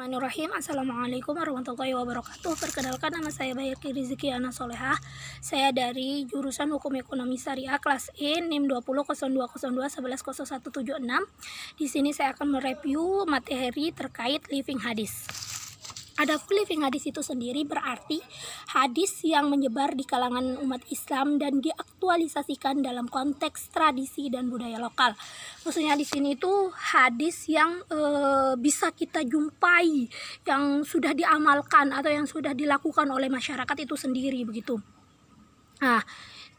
Bismillahirrahmanirrahim. Assalamualaikum warahmatullahi wabarakatuh. Perkenalkan, nama saya Bayaki Rizky Ana Solehah. Saya dari jurusan Hukum Ekonomi Syariah kelas E, NIM 20.0202.110176. Di sini saya akan mereview materi terkait living hadis. Adapun living hadis itu sendiri berarti hadis yang menyebar di kalangan umat Islam dan diaktualisasikan dalam konteks tradisi dan budaya lokal. Maksudnya di sini itu hadis yang bisa kita jumpai, yang sudah diamalkan atau yang sudah dilakukan oleh masyarakat itu sendiri begitu. Nah,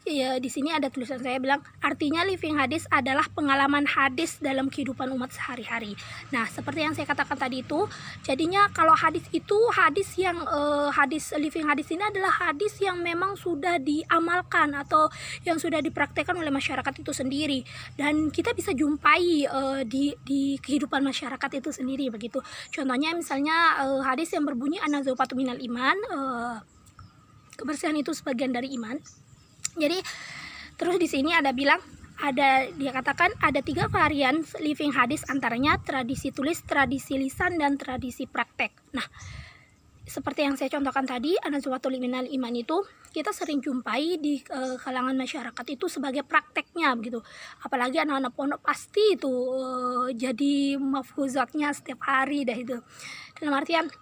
ya, di sini ada tulisan saya bilang artinya living hadis adalah pengalaman hadis dalam kehidupan umat sehari-hari. Nah, seperti yang saya katakan tadi itu, jadinya kalau hadis itu hadis yang hadis living hadis ini adalah hadis yang memang sudah diamalkan atau yang sudah dipraktekkan oleh masyarakat itu sendiri, dan kita bisa jumpai di kehidupan masyarakat itu sendiri begitu. Contohnya misalnya hadis yang berbunyi an-nazafatu minal iman, kebersihan itu sebagian dari iman. Jadi terus di sini dia katakan ada 3 varian living hadis, antaranya tradisi tulis, tradisi lisan, dan tradisi praktek. Nah, seperti yang saya contohkan tadi, an-nazafatu minal iman itu kita sering jumpai di kalangan masyarakat itu sebagai prakteknya begitu. Apalagi anak-anak pondok pasti itu jadi mafhuzatnya setiap hari dah itu. Dalam artian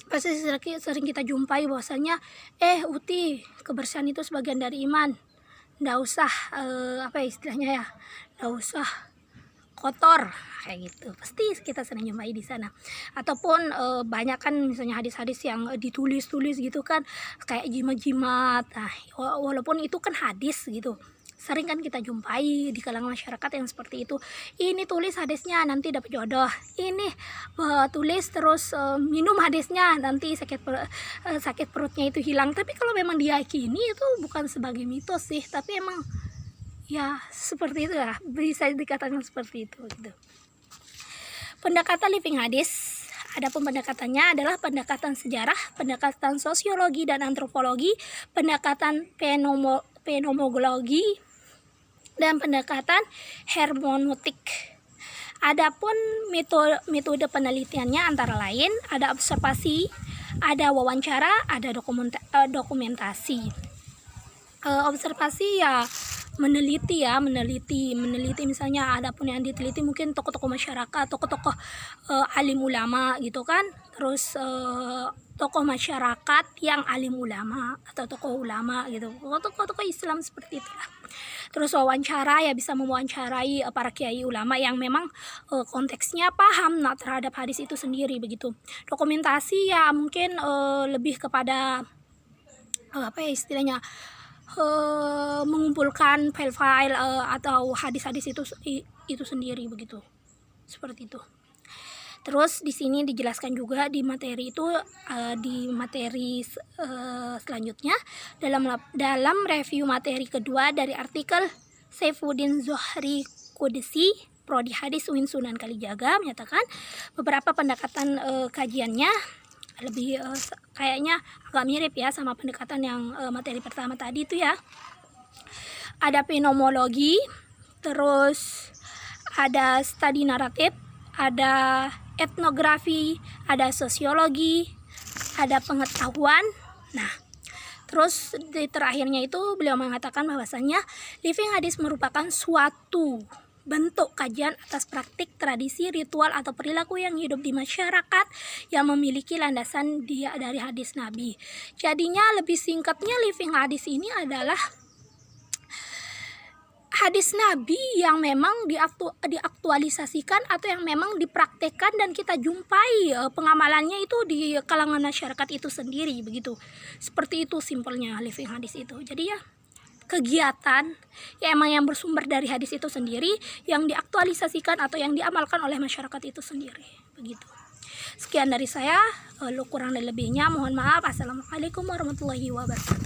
pasti sering kita jumpai bahwasanya Uti, kebersihan itu sebagian dari iman, nggak usah istilahnya ya, nggak usah kotor kayak gitu. Pasti kita sering jumpai di sana. Ataupun banyak kan misalnya hadis-hadis yang ditulis-tulis gitu kan, kayak jimat-jimat. Nah, walaupun itu kan hadis gitu, sering kan kita jumpai di kalangan masyarakat yang seperti itu. Ini tulis hadisnya nanti dapat jodoh, ini tulis terus minum hadisnya nanti sakit perutnya itu hilang. Tapi kalau memang diyakini itu bukan sebagai mitos sih, tapi emang ya seperti itu ya, bisa dikatakan seperti itu gitu. Pendekatan living hadis, adapun pendekatannya adalah pendekatan sejarah, pendekatan sosiologi dan antropologi, pendekatan fenomenologi, dan pendekatan hermeneutik. Adapun metode penelitiannya antara lain ada observasi, ada wawancara, ada dokumentasi. Observasi ya meneliti misalnya adapun yang diteliti mungkin tokoh-tokoh masyarakat, tokoh-tokoh alim ulama gitu kan. Terus tokoh masyarakat yang alim ulama atau tokoh ulama gitu, tokoh-tokoh Islam seperti itulah. Terus wawancara ya bisa mewawancarai para kiai ulama yang memang konteksnya paham terhadap hadis itu sendiri begitu. Dokumentasi ya mungkin lebih kepada istilahnya mengumpulkan file-file atau hadis-hadis itu sendiri begitu. Seperti itu. Terus di sini dijelaskan juga di materi itu selanjutnya dalam review materi kedua dari artikel Saifuddin Zohri Qudsi, Prodi Hadis UIN Sunan Kalijaga, menyatakan beberapa pendekatan kajiannya lebih kayaknya agak mirip ya sama pendekatan yang materi pertama tadi itu ya. Ada fenomenologi, terus ada studi naratif, ada etnografi, ada sosiologi, ada pengetahuan. Nah, terus di terakhirnya itu beliau mengatakan bahwasannya living hadis merupakan suatu bentuk kajian atas praktik, tradisi, ritual, atau perilaku yang hidup di masyarakat yang memiliki landasan dari hadis Nabi. Jadinya lebih singkatnya living hadis ini adalah hadis Nabi yang memang diaktualisasikan atau yang memang dipraktekkan dan kita jumpai pengamalannya itu di kalangan masyarakat itu sendiri begitu. Seperti itu simpelnya living hadis itu. Jadi ya kegiatan ya emang yang bersumber dari hadis itu sendiri yang diaktualisasikan atau yang diamalkan oleh masyarakat itu sendiri begitu. Sekian dari saya, kurang dan lebihnya mohon maaf. Assalamualaikum warahmatullahi wabarakatuh.